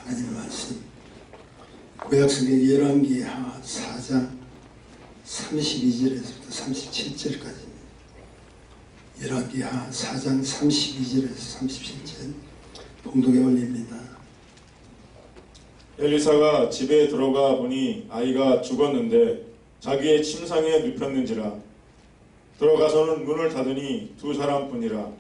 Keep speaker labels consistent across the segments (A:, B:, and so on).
A: 하나님의 말씀 구약성경 열왕기하 4장 32절에서부터 37절까지입니다. 열왕기하 4장 32절에서 37절 봉독에 올립니다.
B: 엘리사가 집에 들어가 보니 아이가 죽었는데 자기의 침상에 눕혔는지라. 들어가서는 문을 닫으니 두 사람뿐이라.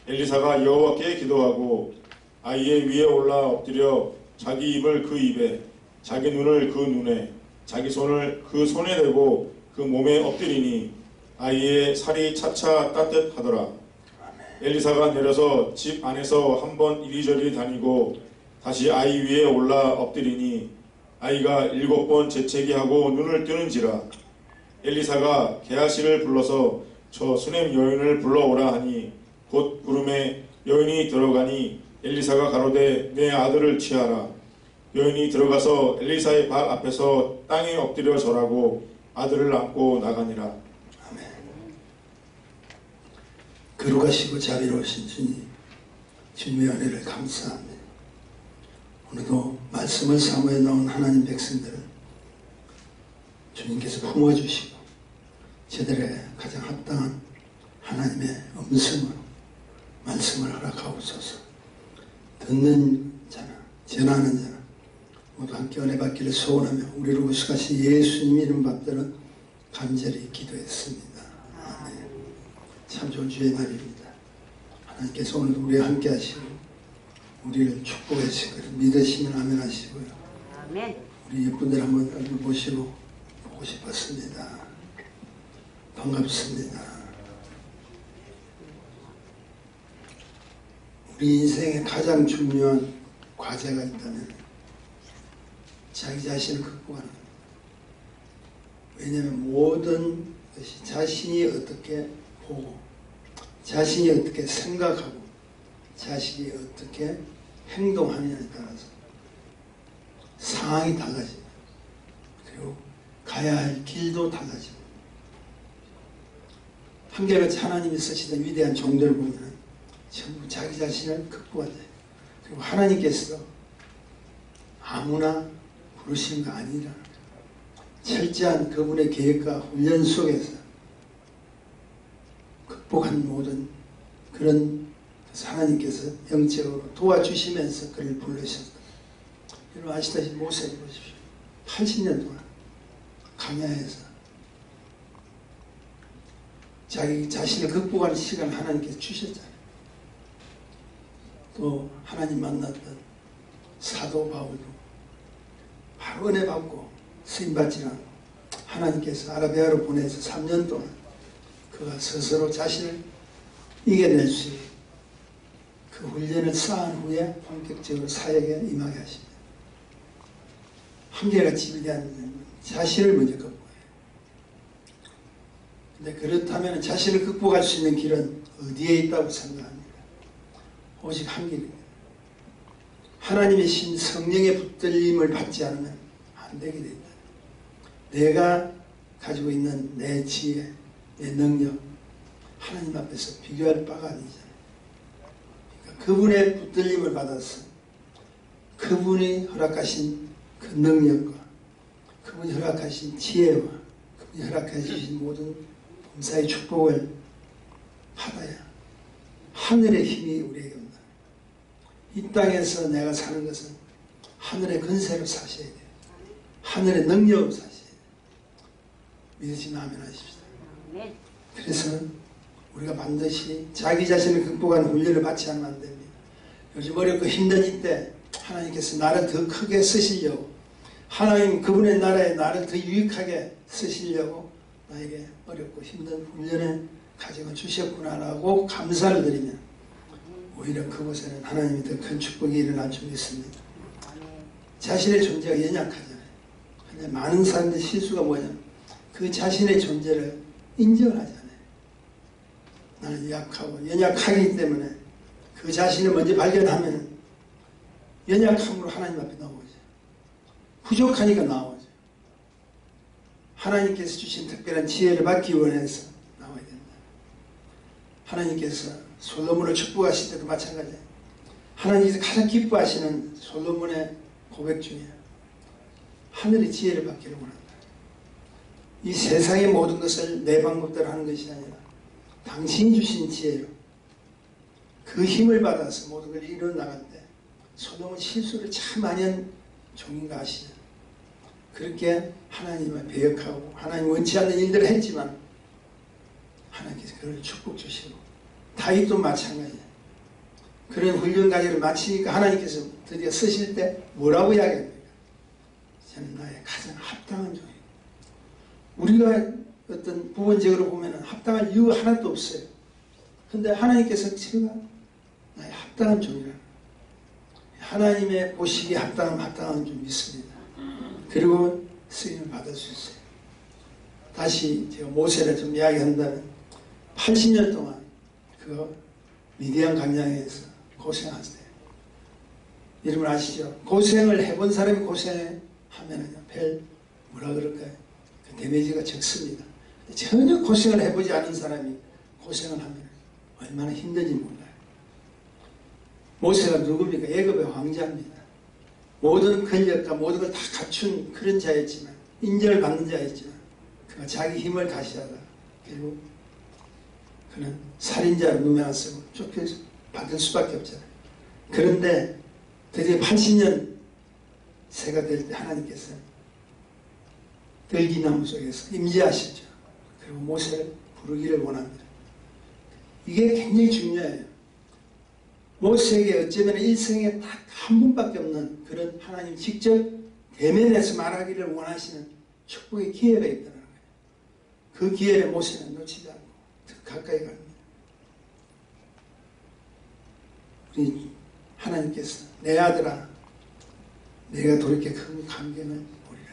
B: 엘리사가 여호와께 기도하고 아이의 위에 올라 엎드려 자기 입을 그 입에, 자기 눈을 그 눈에, 자기 손을 그 손에 대고 그 몸에 엎드리니 아이의 살이 차차 따뜻하더라. 엘리사가 내려서 집 안에서 한번 이리저리 다니고 다시 아이 위에 올라 엎드리니 아이가 7번 재채기하고 눈을 뜨는지라. 엘리사가 게하시를 불러서 저 수넴 여인을 불러오라 하니 곧 부름에 여인이 들어가니 엘리사가 가로되 내 아들을 취하라. 여인이 들어가서 엘리사의 발 앞에서 땅에 엎드려 절하고 아들을 안고 나가니라.
A: 아멘. 거룩하시고 자비로우신 주님, 주님의 은혜를 감사합니다. 오늘도 말씀을 사모해 나온 하나님 백성들을 주님께서 품어주시고 제들의 가장 합당한 하나님의 음성으로 말씀을 허락하옵소서. 듣는 자나 전하는 자나 모두 함께 은혜 받기를 소원하며 우리를 우수하신 예수님 이름 받들어 간절히 기도했습니다. 아멘. 참 좋은 주의 날입니다. 하나님께서 오늘도 우리와 함께 하시고 우리를 축복하시고 믿으시면 아멘 하시고요.
C: 아멘.
A: 우리 예쁜들 한번 얼굴 보시고 보고 싶었습니다. 반갑습니다. 우리 인생에 가장 중요한 과제가 있다면 자기 자신을 극복하는 겁니다. 왜냐하면 모든 것이 자신이 어떻게 보고 자신이 어떻게 생각하고 자신이 어떻게 행동하느냐에 따라서 상황이 달라집니다. 그리고 가야 할 길도 달라집니다. 한결같이 하나님이 쓰시던 위대한 종들을 보면 전부 자기 자신을 극복하자. 그리고 하나님께서 아무나 부르시는 거 아니라 철저한 그분의 계획과 훈련 속에서 극복한 모든 그런 하나님께서 영적으로 도와주시면서 그를 부르셨다. 여러분 아시다시피 모세를 보십시오. 80년 동안 광야에서 자기 자신을 극복하는 시간을 하나님께서 주셨잖아요. 또 하나님 만났던 사도 바울도 바로 은혜 받고 쓰임받지 않고 하나님께서 아라비아로 보내서 3년 동안 그가 스스로 자신을 이겨낼 수 있는 그 훈련을 쌓은 후에 본격적으로 사역에 임하게 하십니다. 한결같이 위대한 자신을 먼저 극복해요. 근데 그렇다면 자신을 극복할 수 있는 길은 어디에 있다고 생각합니다? 오직 한 길입니다. 하나님의 신 성령의 붙들림을 받지 않으면 안 되게 됩니다. 내가 가지고 있는 내 지혜, 내 능력, 하나님 앞에서 비교할 바가 아니잖아요. 그러니까 그분의 붙들림을 받아서 그분이 허락하신 그 능력과 그분이 허락하신 지혜와 그분이 허락하신 모든 범사의 축복을 받아야 하늘의 힘이 우리에게 온다. 이 땅에서 내가 사는 것은 하늘의 근세로 사셔야 돼요. 하늘의 능력으로 사셔야 돼요. 믿으시면 아멘 하십시오. 그래서 우리가 반드시 자기 자신을 극복하는 훈련을 받지 않으면 안 됩니다. 요즘 어렵고 힘든 이때 하나님께서 나를 더 크게 쓰시려고 하나님 그분의 나라에 나를 더 유익하게 쓰시려고 나에게 어렵고 힘든 훈련의 가정을 주셨구나라고 감사를 드리면 오히려 그곳에는 하나님이 더 큰 축복이 일어날 줄 믿습니다. 자신의 존재가 연약하잖아요. 근데 많은 사람들의 실수가 뭐냐면 그 자신의 존재를 인정을 하잖아요. 나는 약하고 연약하기 때문에 그 자신을 먼저 발견하면 연약함으로 하나님 앞에 나오죠. 부족하니까 나오죠. 하나님께서 주신 특별한 지혜를 받기 원해서 나와야 된다. 하나님께서 솔로몬을 축복하실 때도 마찬가지예요. 하나님께서 가장 기뻐하시는 솔로몬의 고백 중에 하늘의 지혜를 받기를 원한다. 이 세상의 모든 것을 내 방법대로 하는 것이 아니라 당신이 주신 지혜로 그 힘을 받아서 모든 걸 이루어 나갈 때 솔로몬 실수를 참 많이 한 종인가 아시죠? 그렇게 하나님을 배역하고 하나님 원치 않는 일들을 했지만 하나님께서 그를 축복 주시고 다윗도 마찬가지예요. 그런 훈련 과정을 마치니까 하나님께서 드디어 쓰실 때 뭐라고 이야기합니까? 저는 나의 가장 합당한 종이고 우리가 어떤 부분적으로 보면 합당할 이유가 하나도 없어요. 그런데 하나님께서 제가 나의 합당한 종이라 하나님의 보시기에 합당한 좀 있습니다. 그리고 쓰임을 받을 수 있어요. 다시 제가 모세를 좀 이야기한다면 80년 동안 그 미디안 광야에서 고생하세요. 여러분 아시죠? 고생을 해본 사람이 고생하면은요, 별 뭐라 그럴까요? 그 데미지가 적습니다. 전혀 고생을 해보지 않은 사람이 고생을 하면 얼마나 힘든지 몰라요. 모세가 누굽니까? 애굽의 왕자입니다. 모든 권력과 모든 걸 다 갖춘 그런 자였지만, 인정을 받는 자였지만, 그가 자기 힘을 가시다가 결국 그는 살인자로 누명 쓰고 쫓겨서 받을 수밖에 없잖아요. 그런데 드디어 80년 새가 될 때 하나님께서 들기나무 속에서 임재하시죠. 그리고 모세를 부르기를 원합니다. 이게 굉장히 중요해요. 모세에게 어쩌면 일생에 딱 한 번밖에 없는 그런 하나님 직접 대면해서 말하기를 원하시는 축복의 기회가 있다는 거예요. 그 기회를 모세는 놓치지 않고 더 가까이 갑니다. 우리 하나님께서 내 아들아 내가 돌이켜 큰 감격을 보리라.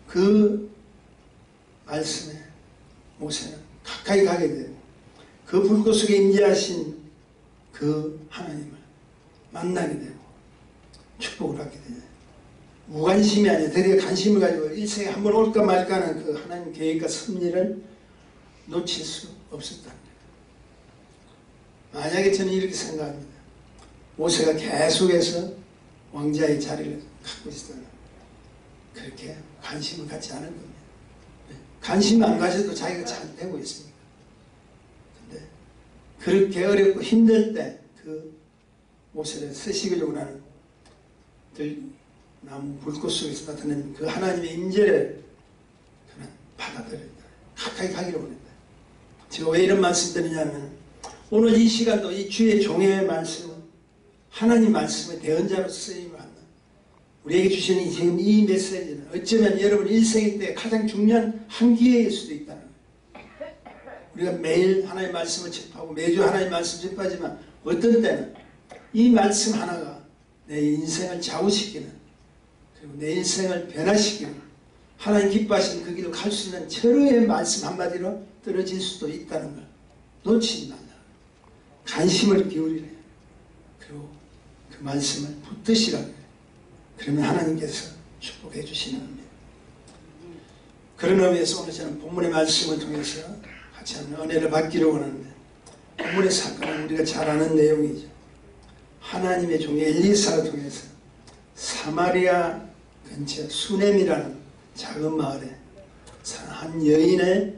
A: 그 말씀에 모세는 가까이 가게 되고 그 불꽃 속에 임재하신 그 하나님을 만나게 되고 축복을 받게 되죠. 무관심이 아니라 되게 관심을 가지고 일생에 한 번 올까 말까 하는 그 하나님 계획과 섭리를 놓칠 수 없었다는 거예요. 만약에 저는 이렇게 생각합니다. 모세가 계속해서 왕자의 자리를 갖고 있었다면 그렇게 관심을 갖지 않을 겁니다. 관심 안 가져도 자기가 잘 되고 있습니다. 근데 그렇게 어렵고 힘들 때 그 모세를 쓰시기를 원하는 나무 불꽃 속에서 나타나는 그 하나님의 임재를 그는 받아들인다. 가까이 가기를 원한다. 제가 왜 이런 말씀 드리냐면 오늘 이 시간도 이 주의 종의 말씀은 하나님 말씀의 대언자로 쓰임을 한다. 우리에게 주시는 지금 이 메시지는 어쩌면 여러분 일생일 때 가장 중요한 한 기회일 수도 있다는 거예요. 우리가 매일 하나님의 말씀을 접하고 매주 하나님의 말씀을 접하지만 어떤 때는 이 말씀 하나가 내 인생을 좌우시키는 그리고 내 인생을 변화시키는 하나님 기뻐하시는 그 길로 갈 수 있는 철의 말씀 한마디로 떨어질 수도 있다는 걸 놓치지 말라. 관심을 기울이래. 그리고 그 말씀을 붙드시라고 해요. 그러면 하나님께서 축복해 주시는 겁니다. 그런 의미에서 오늘 저는 본문의 말씀을 통해서 같이 하는 은혜를 받기를 원하는데 본문의 사건은 우리가 잘 아는 내용이죠. 하나님의 종의 엘리사를 통해서 사마리아 근처 수넴이라는 작은 마을에 사는 한 여인의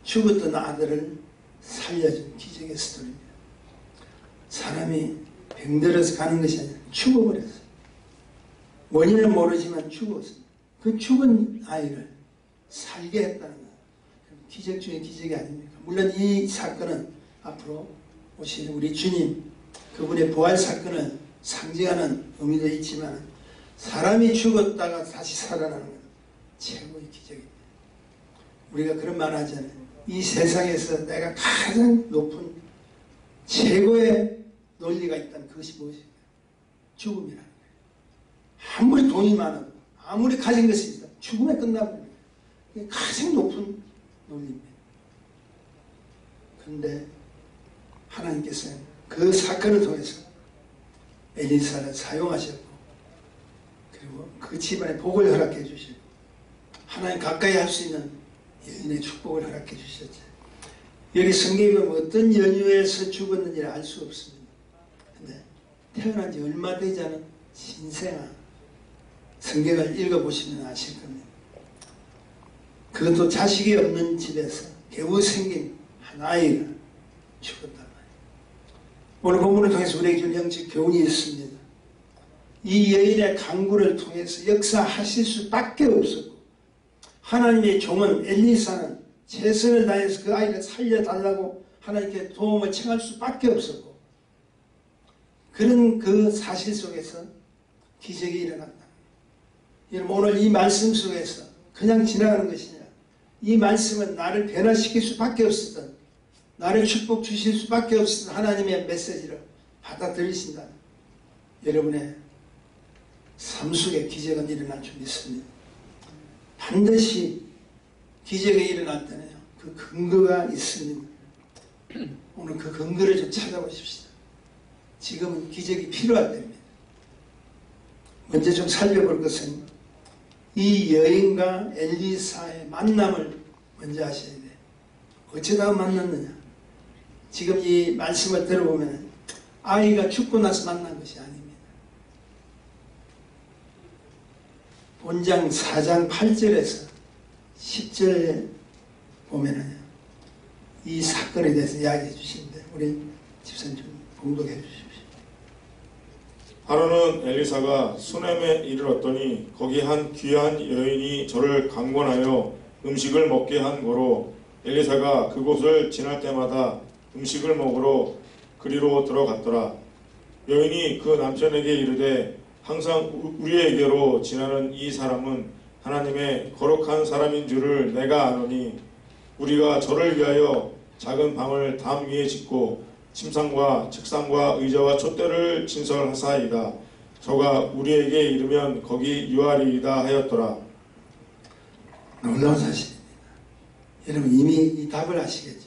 A: 죽었던 아들을 살려준 기적의 스토리입니다. 사람이 병들어서 가는 것이 아니라 죽어버렸어요. 원인은 모르지만 죽었어요. 그 죽은 아이를 살게 했다는 거예요. 기적 중에 기적이 아닙니까? 물론 이 사건은 앞으로 오시는 우리 주님 그분의 부활 사건을 상징하는 의미도 있지만 사람이 죽었다가 다시 살아나는 건 최고의 기적입니다. 우리가 그런 말 하잖아요. 이 세상에서 내가 가장 높은 최고의 논리가 있다는 그것이 무엇입니까? 죽음이라는 거예요. 아무리 돈이 많아도 아무리 가진 것이 있어도 죽음에 끝나버립니다. 이게 가장 높은 논리입니다. 그런데 하나님께서는 그 사건을 통해서 엘리사를 사용하셨고 그리고 그 집안에 복을 허락해 주시고 하나님 가까이 할 수 있는 여인의 축복을 허락해 주셨죠. 여기 성경에 보면 어떤 연유에서 죽었는지를 알 수 없습니다. 근데 태어난 지 얼마 되지 않은 신생아. 성경을 읽어보시면 아실 겁니다. 그것도 자식이 없는 집에서 겨우 생긴 한 아이가 죽었단 말이에요. 오늘 본문을 통해서 우리에게 준 영적 교훈이 있습니다. 이 여인의 강구를 통해서 역사하실 수밖에 없었고, 하나님의 종은 엘리사는 최선을 다해서 그 아이를 살려달라고 하나님께 도움을 청할 수밖에 없었고, 그런 그 사실 속에서 기적이 일어난다. 여러분, 오늘 이 말씀 속에서 그냥 지나가는 것이냐, 이 말씀은 나를 변화시킬 수밖에 없었던, 나를 축복 주실 수밖에 없었던 하나님의 메시지를 받아들이신다. 여러분의 삶 속에 기적은 일어날 줄 믿습니다. 반드시 기적이 일어날 때는요, 그 근거가 있습니다. 오늘 그 근거를 좀 찾아보십시다. 지금은 기적이 필요할 때입니다. 먼저 좀 살펴볼 것은 이 여인과 엘리사의 만남을 먼저 하셔야 돼요. 어쩌다가 만났느냐? 지금 이 말씀을 들어보면 아이가 죽고 나서 만난 것이 아닙니다. 본장 4장 8절에서 10절에 보면은 이 사건에 대해서 이야기해 주시는데, 우리 집사님 좀 봉독해 주십시오.
B: 하루는 엘리사가 수넴에 이르렀더니 거기 한 귀한 여인이 저를 강권하여 음식을 먹게 한 거로 엘리사가 그곳을 지날 때마다 음식을 먹으러 그리로 들어갔더라. 여인이 그 남편에게 이르되 항상 우리에게로 지나는 이 사람은 하나님의 거룩한 사람인 줄을 내가 아노니 우리가 저를 위하여 작은 방을 담 위에 짓고 침상과 책상과 의자와 촛대를 진설하사이다. 저가 우리에게 이르면 거기 유하리이다 하였더라.
A: 놀라운 사실입니다. 여러분 이미 이 답을 아시겠죠?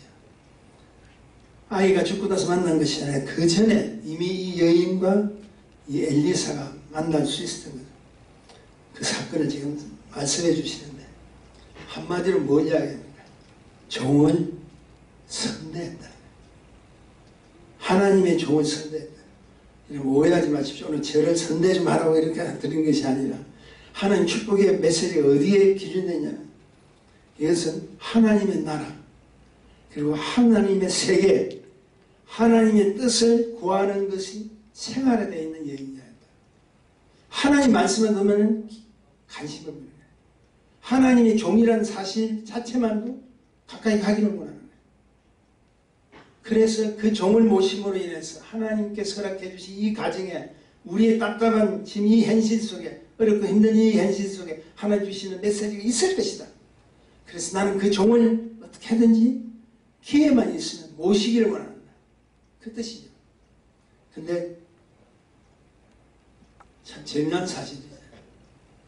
A: 아이가 죽고 나서 만난 것이 아니라 그 전에 이미 이 여인과 이 엘리사가 만날 수 있었던 거죠. 그 사건을 지금 말씀해 주시는데 한마디로 뭘 이야기합니까? 종을 선대했다. 하나님의 종을 선대했다. 이런 오해하지 마십시오. 오늘 저를 선대 좀 하라고 이렇게 드린 것이 아니라 하나님 축복의 메시지가 어디에 기준되냐면 이것은 하나님의 나라 그리고 하나님의 세계 하나님의 뜻을 구하는 것이 생활화되어 있는 여인이야. 하나님 말씀을 보면 관심을 보여요. 하나님의 종이라는 사실 자체만도 가까이 가기를 원하는 거예요. 그래서 그 종을 모심으로 인해서 하나님께서 허락해 주신 이 가정에 우리의 답답한 지금 이 현실 속에 어렵고 힘든 이 현실 속에 하나님 주시는 메시지가 있을 것이다. 그래서 나는 그 종을 어떻게든지 기회만 있으면 모시기를 원한다. 그 뜻이죠. 근데 참 재미난 사실이죠.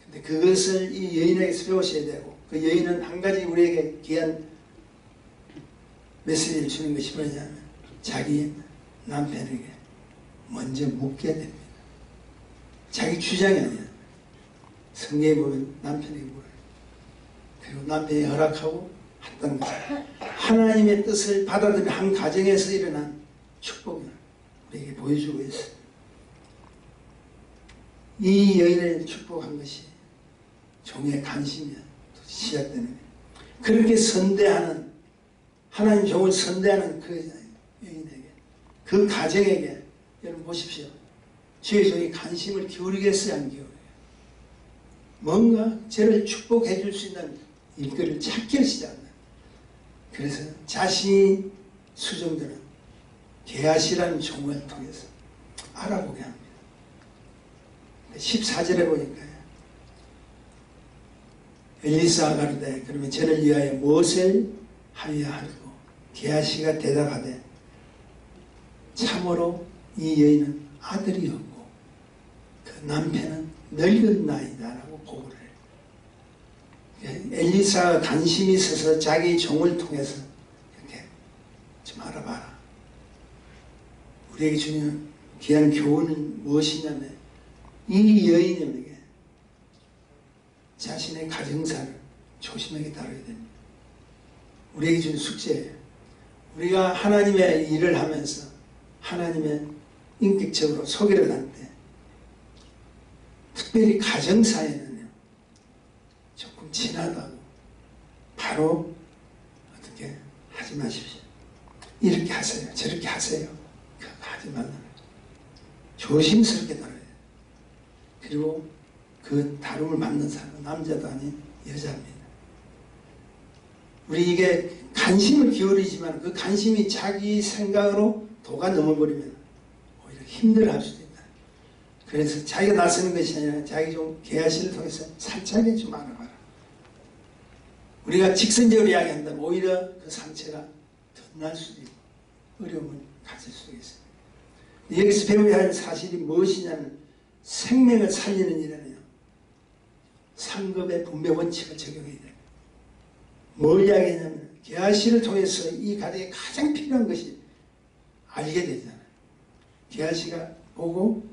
A: 근데 그것을 이 여인에게서 배우셔야 되고 그 여인은 한 가지 우리에게 귀한 메시지를 주는 것이 뭐냐면 자기 남편에게 먼저 묻게 됩니다. 자기 주장이 아니야. 성경에 보면 남편에게 물어요. 그리고 남편이 허락하고 했던 것. 하나님의 뜻을 받아들인 한 가정에서 일어난 축복을 우리에게 보여주고 있어요. 이 여인을 축복한 것이 종의 관심이야. 시작되는 거예요. 그렇게 선대하는 하나님 종을 선대하는 그 여인에게 그 가정에게 여러분 보십시오. 주의 종이 관심을 기울이겠어요? 안 기울여요? 뭔가 저를 축복해 줄 수 있는 일들을 찾기를 시작한다. 그래서 자신이 수종되는 게하시라는 종을 통해서 알아보게 합니다. 14절에 보니까요. 엘리사가 가로되 그러면 저를 위하여 무엇을 하여야 할고 게하시가 대답하되 참으로 이 여인은 아들이 없고 그 남편은 늙은 나이다 라고 보고를 해요. 엘리사가 관심이 있어서 자기 종을 통해서 이렇게 좀 알아봐라. 우리에게 주는 귀한 교훈은 무엇이냐면 이 여인에게 자신의 가정사를 조심하게 다뤄야 됩니다. 우리에게 주는 숙제예요. 우리가 하나님의 일을 하면서 하나님의 인격적으로 소개를 하는데 특별히 가정사에는 조금 진하다고 바로 어떻게 하지 마십시오. 이렇게 하세요. 저렇게 하세요. 그거 하지 말라는 거죠. 조심스럽게 다뤄야 돼요. 그리고 그 다름을 맞는 사람은 남자도 아닌 여자입니다. 우리 이게 관심을 기울이지만 그 관심이 자기 생각으로 도가 넘어버리면 오히려 힘들어할 수도 있다. 그래서 자기가 나서는 것이 아니라 자기 좀 개화시를 통해서 살짝에 좀 알아봐라. 우리가 직선적으로 이야기한다면 오히려 그 상처가 더 날 수도 있고 어려움을 가질 수도 있습니다. 여기서 배워야 할 사실이 무엇이냐면 생명을 살리는 일에는요. 상급의 분배 원칙을 적용해야 돼요. 뭘 이야기하냐면 게하시를 통해서 이 가정에 가장 필요한 것이 알게 되잖아요. 게하시가 보고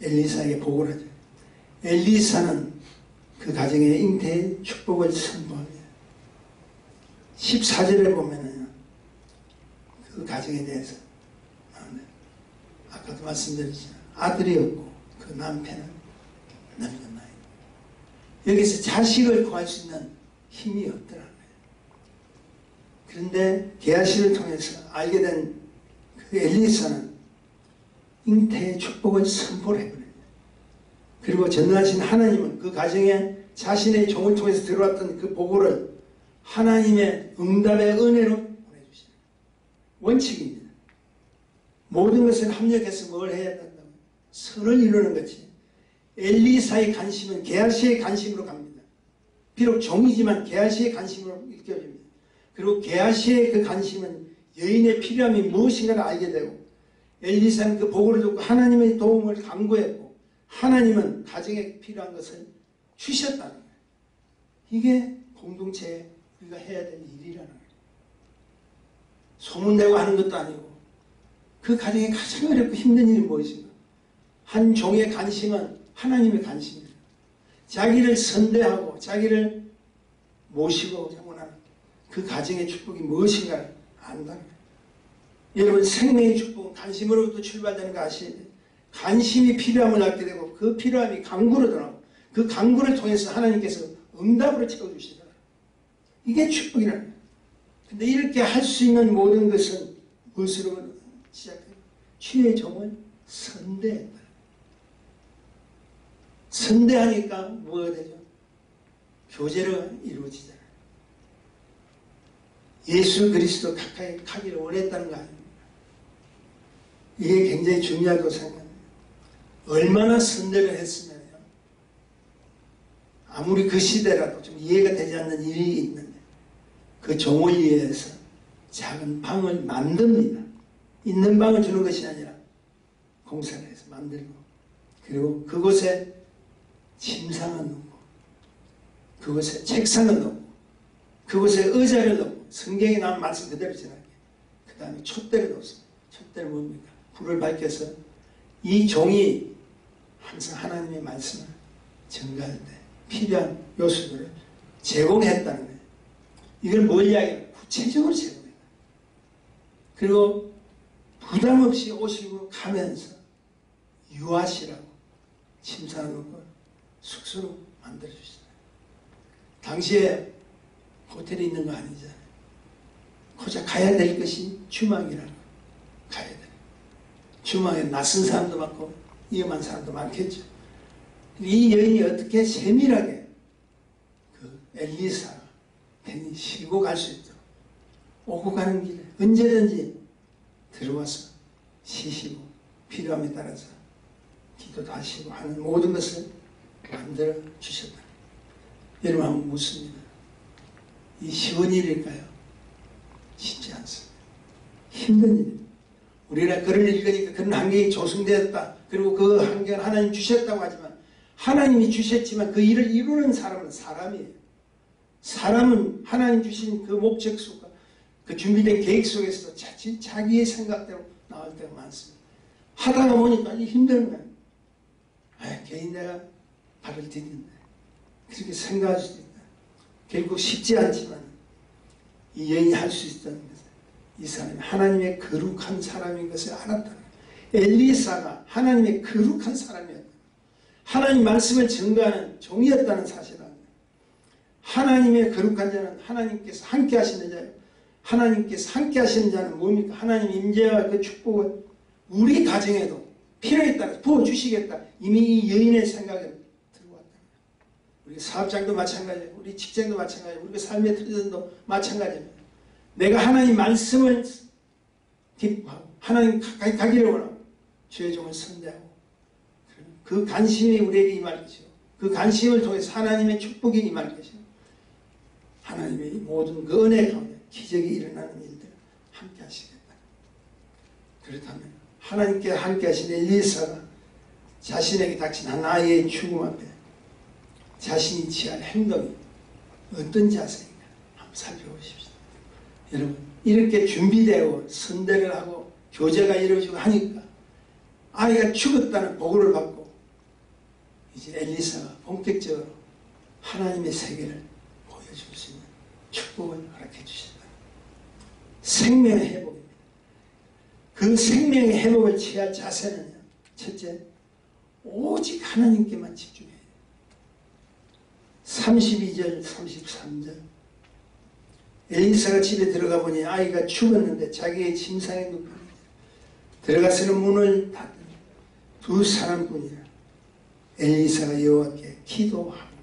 A: 엘리사에게 보고를 하죠. 엘리사는 그 가정의 잉태의 축복을 선포합니다. 14절에 보면은 그 가정에 대해서 아까도 말씀드렸지만 아들이 없고 그 남편은 늙었나이다. 여기서 자식을 구할 수 있는 힘이 없더라고요. 그런데 게하시를 통해서 알게 된 그 엘리사는 잉태의 축복을 선포를 해버려요. 그리고 전능하신 하나님은 그 가정에 자신의 종을 통해서 들어왔던 그 보고를 하나님의 응답의 은혜로 보내주시는 원칙입니다. 모든 것을 합력해서 뭘 해야 된다면 선을 이루는 것이 엘리사의 관심은 게하시의 관심으로 갑니다. 비록 종이지만 게하시의 관심으로 느껴집니다. 그리고 게하시의 그 관심은 여인의 필요함이 무엇인가를 알게 되고 엘리사는 그 보고를 듣고 하나님의 도움을 간구했고 하나님은 가정에 필요한 것을 주셨다는 거예요. 이게 공동체에 우리가 해야 될 일이라는 거예요. 소문내고 하는 것도 아니고 그 가정에 가장 어렵고 힘든 일이 무엇인가? 한 종의 관심은 하나님의 관심이에요. 자기를 선대하고 자기를 모시고 영원한 그 가정의 축복이 무엇인가를 안다는 거예요. 여러분 생명의 축복은 관심으로부터 출발되는 거 아시죠? 관심이 필요함을 갖게 되고 그 필요함이 간구로 들어가고 그 간구를 통해서 하나님께서 응답으로 채워주시더라. 이게 축복이라는 거예요. 근데 이렇게 할 수 있는 모든 것은 무엇으로 시작해요? 주의 종을 선대했다. 선대하니까 뭐가 되죠? 교제가 이루어지잖아요. 예수 그리스도 가까이 가기를 원했다는 거 아닙니까? 이게 굉장히 중요하다고 생각합니다. 얼마나 선대를 했으면요. 아무리 그 시대라도 좀 이해가 되지 않는 일이 있는데 그 종을 위해서 작은 방을 만듭니다. 있는 방을 주는 것이 아니라 공사를 해서 만들고 그리고 그곳에 침상을 놓고 그곳에 책상을 놓고 그곳에 의자를 놓고 성경에 나온 말씀 그대로 전하게 그 다음에 촛대를 놓습니다. 촛대를 뭡니까? 불을 밝혀서 이 종이 항상 하나님의 말씀을 전가할 때 필요한 요소들을 제공했다는 거예요. 이걸 뭘 이야기해요? 구체적으로 제공해요. 그리고 부담 없이 오시고 가면서 유아시라고 침상을 놓고 숙소로 만들어주시잖아요. 당시에 호텔이 있는 거 아니잖아요. 고작 가야 될 것이 주막이라는 거예요. 가야 돼요. 주막에 낯선 사람도 많고 위험한 사람도 많겠죠. 이 여인이 어떻게 세밀하게 그 엘리사가 괜히 쉬고 갈 수 있도록 오고 가는 길에 언제든지 들어와서 쉬시고 필요함에 따라서 기도도 하시고 하는 모든 것을 만들어 주셨다. 여러분 한번 묻습니다. 이 쉬운 일일까요? 쉽지 않습니다. 힘든 일입니다. 우리가 글을 읽으니까 그런 환경이 조성되었다. 그리고 그 환경을 하나님 주셨다고 하지만 하나님이 주셨지만 그 일을 이루는 사람은 사람이에요. 사람은 하나님 주신 그 목적 속과 그 준비된 계획 속에서 자기의 생각대로 나올 때가 많습니다. 하다가 보니까 이 힘든 거예요. 괜히 내가 발을 디딘다. 그렇게 생각할 수도 있다. 결국 쉽지 않지만 이 여인이 할 수 있다는 것은 이 사람이 하나님의 거룩한 사람인 것을 알았다는 거예요. 엘리사가 하나님의 거룩한 사람이었다. 하나님 말씀을 증거하는 종이었다는 사실을 압니다. 하나님의 거룩한 자는 하나님께서 함께 하시는 자예요. 하나님께서 함께 하시는 자는 뭡니까? 하나님 임재와 그 축복을 우리 가정에도 필요에 따라 부어주시겠다. 이미 이 여인의 생각에 들어왔다. 우리 사업장도 마찬가지예요. 우리 직장도 마찬가지예요. 우리 삶의 틀전도 마찬가지입니다. 내가 하나님 말씀을 기뻐하고 하나님 가까이 가기를 원하고 주의 종을 선대하고 그 관심이 우리에게 임할 것이고 그 관심을 통해서 하나님의 축복이 임할 것이고 하나님의 모든 그 은혜 가운데 기적이 일어나는 일들을 함께 하시겠다. 그렇다면 하나님께 함께 하신 엘리사가 자신에게 닥친 한 아이의 죽음 앞에 자신이 취할 행동이 어떤 자세인가 한번 살펴보십시오. 여러분 이렇게 준비되고 선대를 하고 교제가 이루어지고 하니까 아이가 죽었다는 보고를 받고 이제 엘리사가 본격적으로 하나님의 세계를 보여줄 수 있는 축복을 허락해 주신다. 생명의 회복입니다. 그 생명의 회복을 취할 자세는요. 첫째, 오직 하나님께만 집중해야 돼요. 32절, 33절 엘리사가 집에 들어가 보니 아이가 죽었는데 자기의 침상에 눕혀 들어가서는 문을 닫더니 두 사람뿐이라. 엘리사가 여호와께 기도하고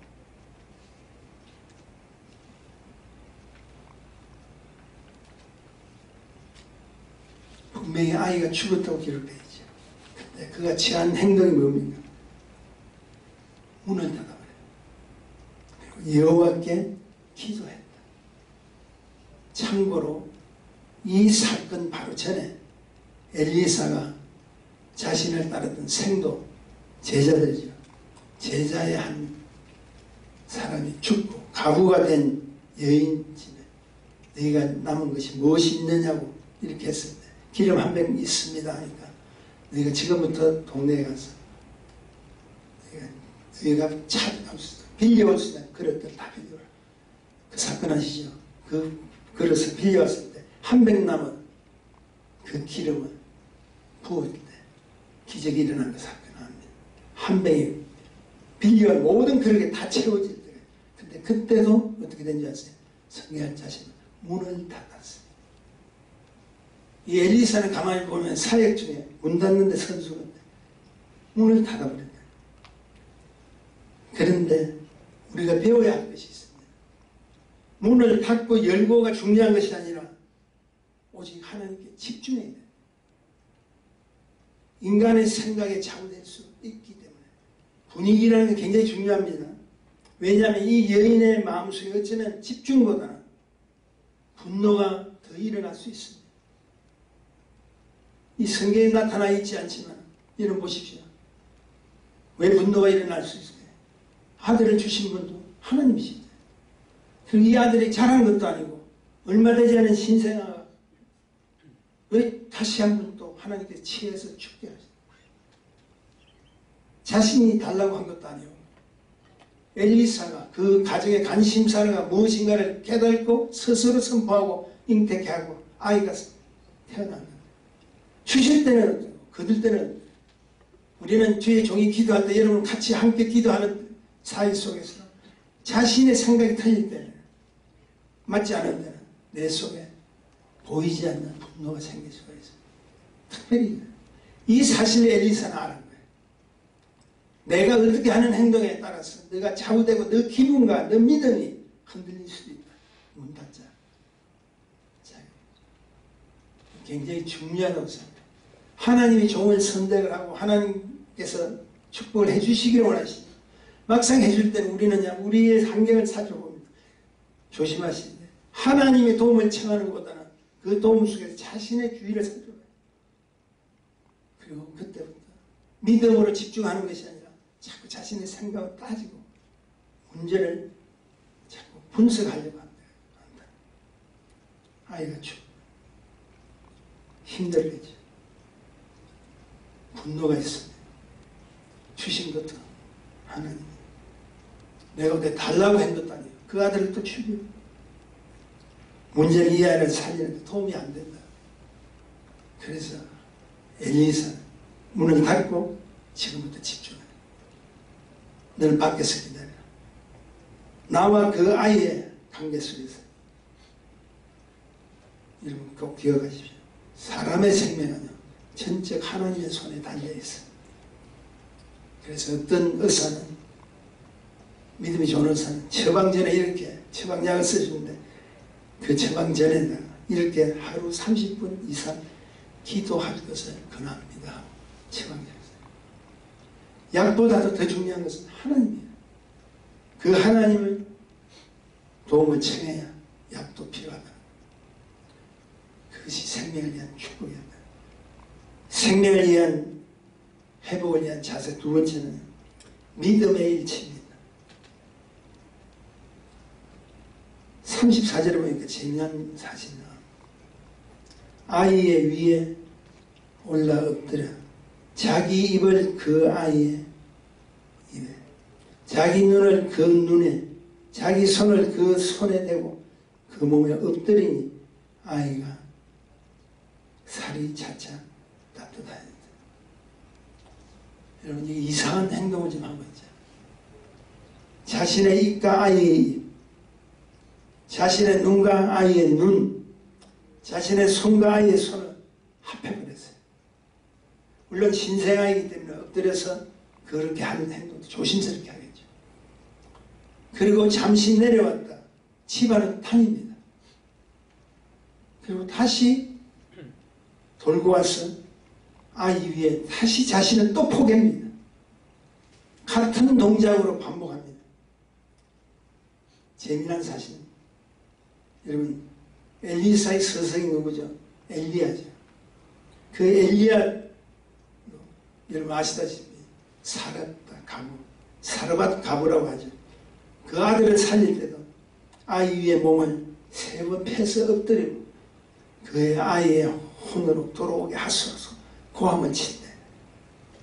A: 분명히 아이가 죽었다고 기록되어 있죠. 근데 그가 취한 행동이 뭡니까? 문을 닫아버려요. 그리고 여호와께 기도했다. 참고로 이 사건 바로 전에 엘리사가 자신을 따르던 생도 제자들이죠. 제자의 한 사람이 죽고 가부가 된 여인 집에 너희가 남은 것이 무엇이 있느냐고 이렇게 했을 때 기름 한 병 있습니다 하니까 너희가 지금부터 동네에 가서 너희가 빌려올 수 있는 그릇들 다 빌려오라. 그 사건 아시죠? 그 그릇을 빌려왔을 때 한 병 남은 그 기름을 부을 때 기적이 일어난 그 사건을 합니다. 한 병이 빌려온 모든 그릇에 다 채워질 때 근데 그때도 어떻게 된지 아세요? 성경한 자신은 문을 닫았어요. 이 엘리사는 가만히 보면 사역 중에 문 닫는데 선수인데 문을 닫아버렸다. 그런데 우리가 배워야 할 것이 있습니다. 문을 닫고 열고가 중요한 것이 아니라 오직 하나님께 집중해야 돼요. 인간의 생각에 좌우될 수 있기 때문에 분위기라는 게 굉장히 중요합니다. 왜냐하면 이 여인의 마음속에 어쩌면 집중보다는 분노가 더 일어날 수 있습니다. 이 성경에 나타나 있지 않지만 여러분 보십시오. 왜 분노가 일어날 수 있을까요? 아들을 주신 분도 하나님이시죠. 그리고 이 아들이 자란 것도 아니고 얼마 되지 않은 신생아가 왜 다시 한번 또 하나님께서 치해서 죽게 하시죠? 자신이 달라고 한 것도 아니고 엘리사가 그 가정의 관심사가 무엇인가를 깨닫고 스스로 선포하고 잉태케 하고 아이가 태어납니다. 주실 때는 거둘 때는 우리는 주의 종이 기도할 때 여러분 같이 함께 기도하는 사이 속에서 자신의 생각이 틀릴 때는 맞지 않은 때는 내 속에 보이지 않는 분노가 생길 수가 있어요. 특별히 이 사실을 엘리사는 아는 거예요. 내가 어떻게 하는 행동에 따라서 내가 좌우되고 너 기분과 너 믿음이 흔들릴 수도 있다. 문 닫자. 굉장히 중요하다고 생각해요. 하나님이 종을 선택을 하고 하나님께서 축복을 해주시기를 원하시죠. 막상 해줄 때는 우리는 우리의 환경을 살펴봅니다. 조심하시는데 하나님의 도움을 청하는 것보다는 그 도움 속에서 자신의 주의를 살펴봐요. 그리고 그때부터 믿음으로 집중하는 것이 아니라 자꾸 자신의 생각을 따지고 문제를 자꾸 분석하려고 한다. 아이가 죽고 힘들겠죠. 분노가 있습니다. 주신 것도 하나님. 내가 그때 달라고 한 것도 아니에요. 그 아들을 또 죽여. 문제를 이 아이를 살리는데 도움이 안 된다. 그래서 엘리사는 문을 닫고 지금부터 집중해. 늘 밖에서 기다려. 나와 그 아이의 관계 속에서. 여러분 꼭 기억하십시오. 사람의 생명은요, 전적 하나님의 손에 달려있어. 그래서 어떤 의사는, 믿음이 좋은 의사는 처방전에 이렇게 처방약을 써주는데 그 처방전에다가 이렇게 하루 30분 이상 기도할 것을 권합니다. 처방전에서. 약보다도 더 중요한 것은 하나님이에요. 그 하나님을 도움을 청해야 약도 필요하다. 그것이 생명을 위한 축복이다. 생명을 위한 회복을 위한 자세. 두 번째는 믿음의 일치입니다. 34절에 보니까 재미난 사실이나 아이의 위에 올라 엎드려 자기 입을 그 아이의 입에, 자기 눈을 그 눈에, 자기 손을 그 손에 대고 그 몸에 엎드리니 아이가 살이 차차 따뜻하였다. 여러분, 이게 이상한 행동을 좀 하고 있죠. 자신의 입과 아이의 입, 자신의 눈과 아이의 눈, 자신의 손과 아이의 손을 합해버렸어요. 물론 신생아이기 때문에 엎드려서 그렇게 하는 행동도 조심스럽게 하겠죠. 그리고 잠시 내려왔다. 집안은 탕입니다. 그리고 다시 돌고 와서 아이 위에 다시 자신은 또 포개입니다. 같은 동작으로 반복합니다. 재미난 사실은 여러분, 엘리사의 서성이 누구죠? 엘리야죠. 그 엘리야, 여러분 아시다시피 사르밧 가부라고 하죠. 그 아들을 살릴 때도 아이 위에 몸을 3번 패서 엎드리고 그의 아이의 혼으로 돌아오게 하소서 고함을 칠 때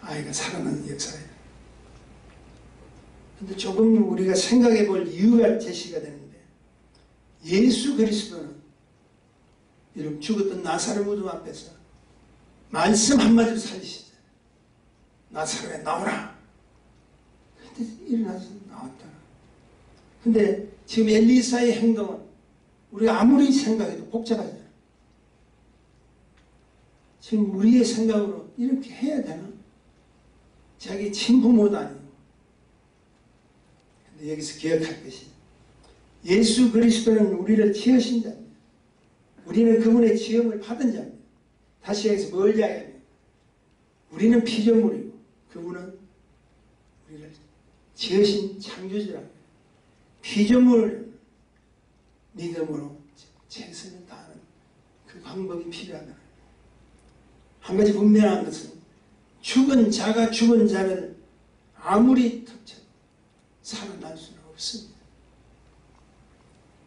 A: 아이가 살아나는 역사예요. 근데 조금 우리가 생각해 볼 이유가 제시가 되는데, 예수 그리스도는 여러분 죽었던 나사렛 무덤 앞에서 말씀 한마디로 살리시죠. 나사렛 나오라. 근데 일어나서 나왔다. 근데 지금 엘리사의 행동은 우리가 아무리 생각해도 복잡하잖아요. 지금 우리의 생각으로 이렇게 해야 되나? 자기 친부모도 아니고. 근데 여기서 기억할 것이, 예수 그리스도는 우리를 지으신 자입니다. 우리는 그분의 지음을 받은 자입니다. 다시 여기서 뭘 이야기합니까? 우리는 피조물이고 그분은 우리를 지으신 창조주랍니다. 피조물 믿음으로 최선을 다하는 그 방법이 필요하다. 한 가지 분명한 것은 죽은 자가 죽은 자를 아무리 덮쳐도 살아날 수는 없습니다.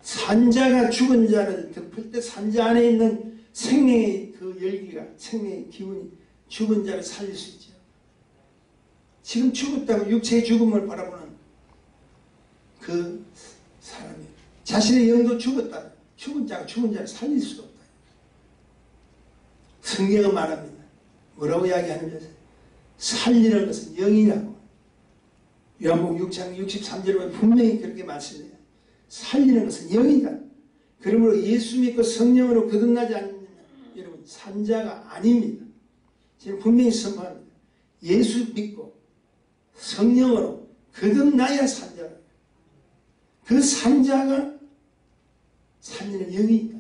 A: 산자가 죽은 자를 덮을 때 산자 안에 있는 생명의 그 열기가, 생명의 기운이 죽은 자를 살릴 수 있죠. 지금 죽었다고 육체의 죽음을 바라보는 그 사람이 자신의 영도 죽었다. 죽은 자가 죽은 자를 살릴 수가 없다. 성경은 말합니다. 뭐라고 이야기하는지 아세요? 살리는 것은 영이라고. 요한복음 6장 63절에 보면 분명히 그렇게 말씀해요. 살리는 것은 영이다. 그러므로 예수 믿고 성령으로 거듭나지 않으면 여러분 산자가 아닙니다. 저는 분명히 선포합니다. 예수 믿고 성령으로 거듭나야 산자다. 그 산자가 살리는 영이 있다.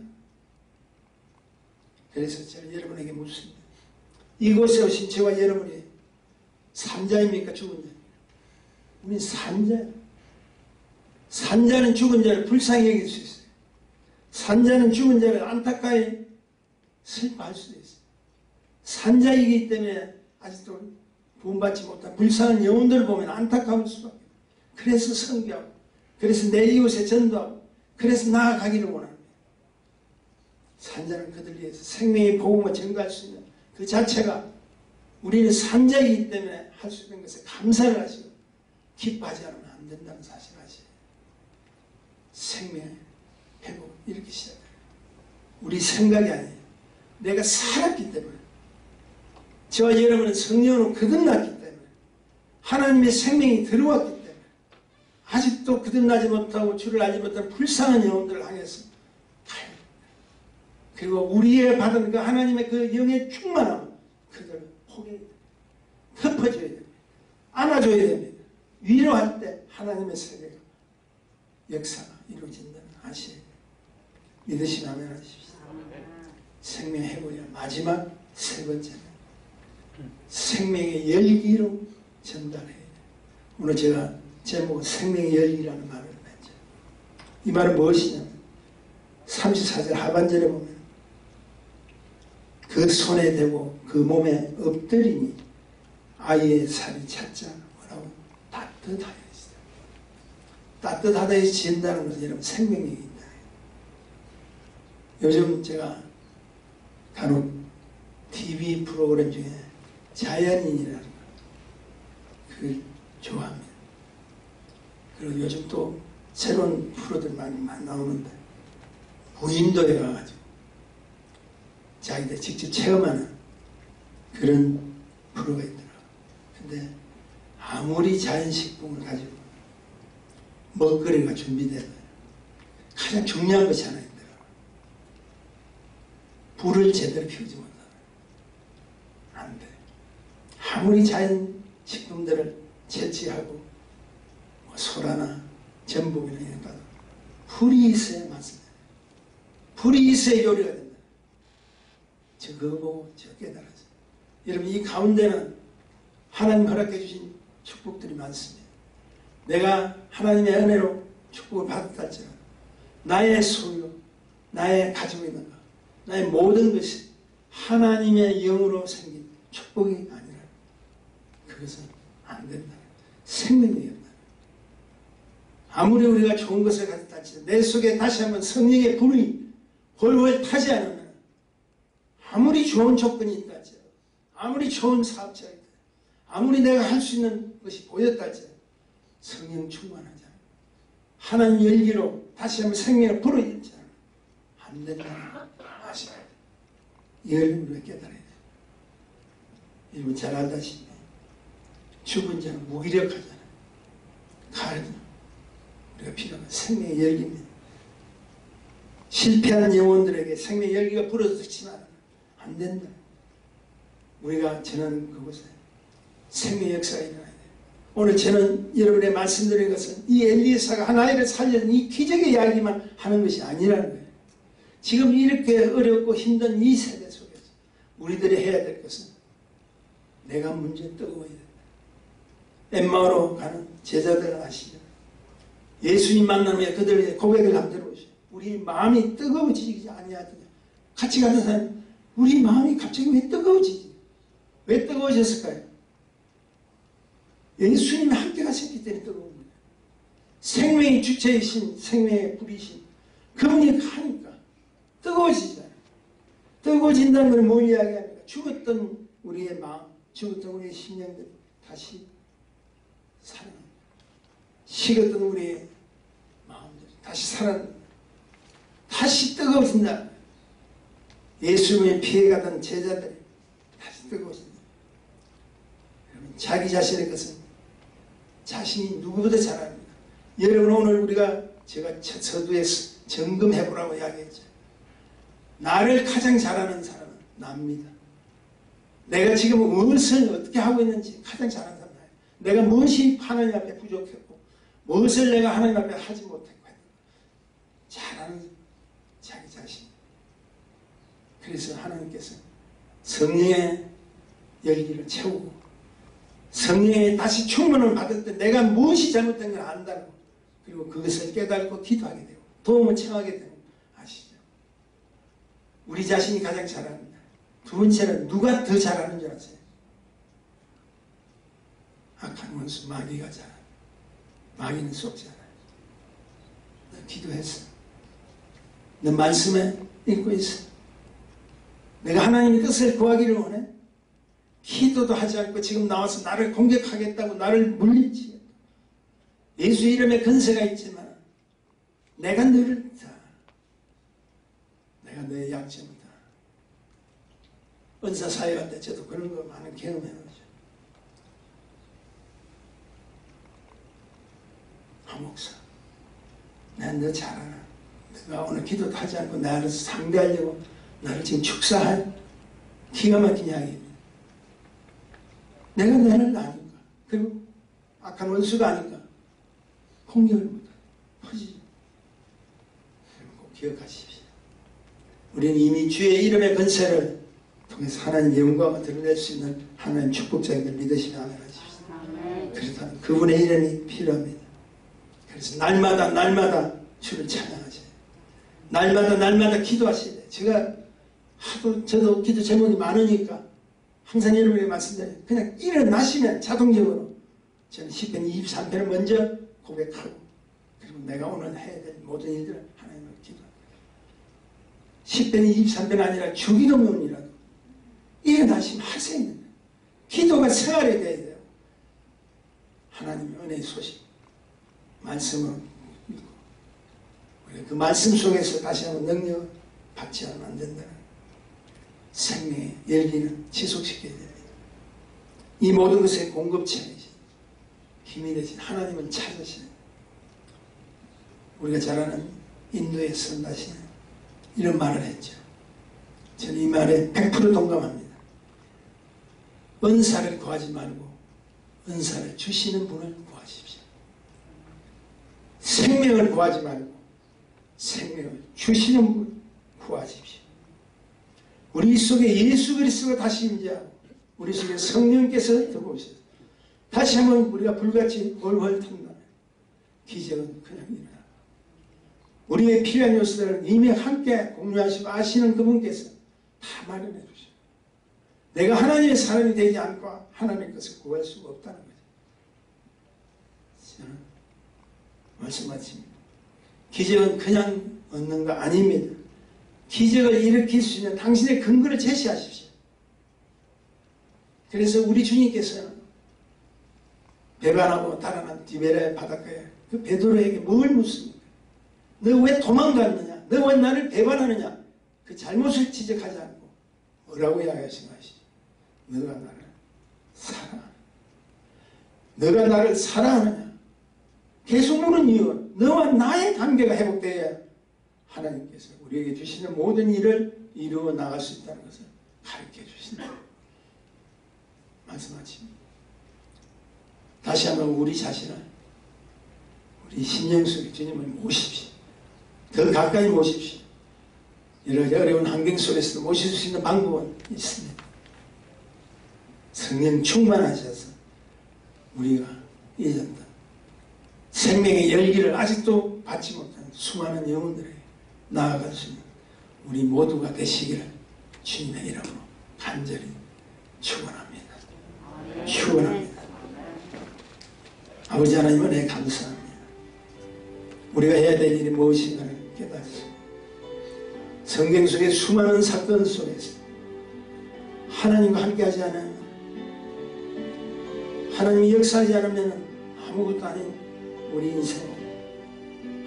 A: 그래서 저는 여러분에게 묻습니다. 이곳에 오신 저와 여러분이 산자입니까? 죽은 자? 우리는 산자예요. 산자는 죽은 자를 불쌍히 여길 수 있어요. 산자는 죽은 자를 안타까이 슬퍼할 수도 있어요. 산자이기 때문에 아직도 구원받지 못한 불쌍한 영혼들을 보면 안타까울 수밖에 없어요. 그래서 선교하고, 그래서 내 이웃에 전도하고, 그래서 나아가기를 원합니다. 산자는 그들 위해서 생명의 복음을 전가할 수 있는 그 자체가, 우리는 산자이기 때문에 할 수 있는 것에 감사를 하시고 기뻐하지 않으면 안 된다는 사실을 아시죠. 생명의 회복, 이렇게 시작해요. 우리 생각이 아니에요. 내가 살았기 때문에, 저와 여러분은 성령으로 거듭났기 때문에 하나님의 생명이 들어왔기 때문에 아직도 거듭나지 못하고 주를 알지 못하는 불쌍한 영혼들을 향해서 가야 됩니다. 그리고 우리의 받은 그 하나님의 그 영의 충만함 그들을 포기해야 됩니다. 덮어줘야 됩니다. 안아줘야 됩니다. 위로할 때 하나님의 세계가 역사가 이루어진다는 아시에요. 믿으시면 아멘 하십시오. 생명 회복의 마지막 세 번째는 생명의 열기로 전달해야 돼요. 오늘 제가 제목은 생명의 열기라는 말을 했죠. 이 말은 무엇이냐면 34절 하반절에 보면 그 손에 대고 그 몸에 엎드리니 아이의 살이 찼자 뭐라고 따뜻하여 있어요. 따뜻하다해진다는 것은 여러분 생명력이 있다. 요즘 제가 간혹 TV 프로그램 중에 자연인이라는 그걸 좋아합니다. 그리고 요즘 또 새로운 프로들 많이 나오는데 무인도에 가가지고 자기들 직접 체험하는 그런 프로가 있더라고요. 근데 아무리 자연식품을 가지고 먹거리가 준비되면 가장 중요한 것이 하나 있더라고요. 불을 제대로 피우지 못하면 안 돼. 아무리 자연식품들을 채취하고 뭐 소라나 전복이나 이런 거 불이 있어야 맛있다. 불이 있어야 요리가 된다. 저 그거 보고 저 깨달았어요. 여러분 이 가운데는 하나님 허락해 주신 축복들이 많습니다. 내가 하나님의 은혜로 축복을 받았다 할지라도 나의 소유, 나의 가지고 있는 것, 나의 모든 것이 하나님의 영으로 생긴 축복이 아니라 그것은 안 된다. 생명이 없다. 아무리 우리가 좋은 것을 가졌다 할지라도 내 속에 다시 한번 성령의 불이 훨훨 타지 않으면 아무리 좋은 조건이 있다 할지라도 아무리 좋은 사업자가 있다 아무리 내가 할 수 있는 것이 보였다 할지라도 성령 충만하지 않아 하나님 열기로 다시 한번 생명을 불어일지 않아 안 된다는 아시아야 돼. 이걸 우리가 깨달아야 돼. 여러분 잘 알다시피 죽은 자는 무기력하잖아. 가르는 우리가 필요한 생명의 열기입니다. 실패한 영혼들에게 생명의 열기가 불어졌지만 안 된다. 우리가 전하는 그곳에 생명의 역사가 일어나야 돼. 오늘 저는 여러분의 말씀드린 것은 이 엘리사가 한 아이를 살려준 이 기적의 이야기만 하는 것이 아니라는 거예요. 지금 이렇게 어렵고 힘든 이 세대 속에서 우리들이 해야 될 것은 내가 먼저 뜨거워야 된다. 엠마오로 가는 제자들을 아시죠? 예수님 만나면 그들의 고백을 한번 들어보시죠. 우리 마음이 뜨거워지지 아니하더냐. 같이 가는 사람 우리 마음이 갑자기 왜 뜨거워지지? 왜 뜨거워졌을까요? 예수님이 함께 가셨기 때문에 뜨거운 거예요. 생명의 주체이신 생명의 불이신 그분이 가니까 뜨거워지잖아요. 뜨거워진다는 걸 뭘 이야기합니까? 죽었던 우리의 마음, 죽었던 우리의 심령들이 다시 살아납니다. 식었던 우리의 마음들이 다시 살아납니다. 다시 뜨거워진다. 예수님을 피해가던 제자들이 다시 뜨거워진다. 여러분, 자기 자신의 것은 자신이 누구보다 잘 압니다. 여러분 오늘 우리가 제가 첫 서두에 점검해보라고 이야기했죠. 나를 가장 잘하는 사람은 나입니다. 내가 지금 무엇을 어떻게 하고 있는지 가장 잘하는 사람은 나예요. 내가 무엇이 하나님 앞에 부족했고 무엇을 내가 하나님 앞에 하지 못했고 잘하는 자기 자신. 그래서 하나님께서 성령의 열기를 채우고 성령의 다시 충만을 받을 때 내가 무엇이 잘못된 걸 안다고 그리고 그것을 깨닫고 기도하게 되고 도움을 청하게 되는 아시죠? 우리 자신이 가장 잘합니다. 두 번째는 누가 더 잘하는 줄 아세요? 악한 원수 마귀가 잘합니다. 마귀는 쏙지 않아요. 너 기도했어. 너 말씀에 읽고 있어. 내가 하나님의 뜻을 구하기를 원해. 기도도 하지 않고 지금 나와서 나를 공격하겠다고 나를 물리치겠다. 예수 이름에 근세가 있지만 내가 너를 다 내가 너의 약점이다. 은사 사회 갈 때 저도 그런 거 많은 경험해보죠. 목사, 난 너 잘 알아. 너가 오늘 기도도 하지 않고 나를 상대하려고 나를 지금 축사할 기가 막힌 이야기입니다. 내가 너를 아닌가? 그리고 악한 원수가 아닌가? 공격을 못하고 퍼지죠. 꼭 기억하십시오. 우리는 이미 주의 이름의 권세를 통해서 하나님 영광을 드러낼 수 있는 하나님 축복자임을 믿으시며 아멘 하십시오. 그렇다면 그분의 이름이 필요합니다. 그래서 날마다 주를 찬양하세요. 날마다 기도하셔야 돼요. 제가 하도 저도 기도 제목이 많으니까 항상 여러분에게 말씀드려요. 그냥 일어나시면 자동적으로 저는 시편 23편을 먼저 고백하고 그리고 내가 오늘 해야 될 모든 일들을 하나님을 기도합니다. 시편이 23편 아니라 주기도문이라도 일어나시면 하세요. 기도가 생활이 돼야 돼요. 하나님의 은혜의 소식 말씀을 믿고 우리가 그 말씀 속에서 다시 한번 능력을 받지 않으면 안 된다는 생명의 열기는 지속시켜야 됩니다. 이 모든 것의 공급체이신 힘이 되신 하나님을 찾으시는 우리가 잘 아는 인도의 선다시는 이런 말을 했죠. 저는 이 말에 100% 동감합니다. 은사를 구하지 말고 은사를 주시는 분을 구하십시오. 생명을 구하지 말고 생명을 주시는 분 구하십시오. 우리 속에 예수 그리스도가 다시 임재하고 우리 속에 성령께서 들어오셔서 다시 한번 우리가 불같이 훨훨 탄다면 기적은 그냥 일어나. 우리의 필요한 요소들을 이미 함께 공유하시고 아시는 그분께서 다 마련해 주셔요. 내가 하나님의 사람이 되지 않고 하나님의 것을 구할 수가 없다는 거죠. 저는 말씀 마칩니다. 기적은 그냥 얻는 거 아닙니다. 기적을 일으킬 수 있는 당신의 근거를 제시하십시오. 그래서 우리 주님께서는 배반하고 달아난 디베레 바닷가에 그 베드로에게 뭘 묻습니까? 너 왜 도망갔느냐? 너 왜 나를 배반하느냐? 그 잘못을 지적하지 않고 뭐라고 이야기하신 것이지? 너가 나를 사랑하느냐? 너가 나를 사랑하느냐? 계속 묻는 이유는 너와 나의 관계가 회복되어야 하나님께서 우리에게 주시는 모든 일을 이루어 나갈 수 있다는 것을 가르쳐 주신다. 말씀하십니다. 다시 한번 우리 자신을 우리 심령 속에 주님을 모십시오. 더 가까이 모십시오. 이렇게 어려운 환경 속에서도 모실 수 있는 방법은 있습니다. 성령 충만하셔서 우리가 잊었던 생명의 열기를 아직도 받지 못한 수많은 영혼들에게 나아갈 수 있는 우리 모두가 되시기를 주님의 이름으로 간절히 축원합니다. 축원합니다. 아버지 하나님 은혜 감사합니다. 우리가 해야 될 일이 무엇인가를 깨달으시고 성경 속의 수많은 사건 속에서 하나님과 함께하지 않으면 하나님이 역사하지 않으면 아무것도 아닌 우리 인생을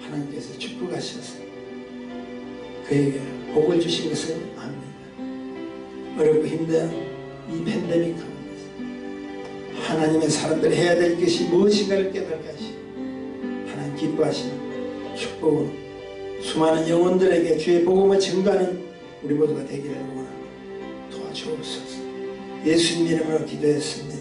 A: 하나님께서 축복하셔서 그에게 복을 주신 것을 압니다. 어렵고 힘든 이 팬데믹 가운데서 하나님의 사람들이 해야 될 것이 무엇인가를 깨닫게 하시고 하나님 기뻐하시는 축복으로 수많은 영혼들에게 주의 복음을 증거하는 우리 모두가 되기를 원합니다. 도와주옵소서. 예수님 이름으로 기도했습니다.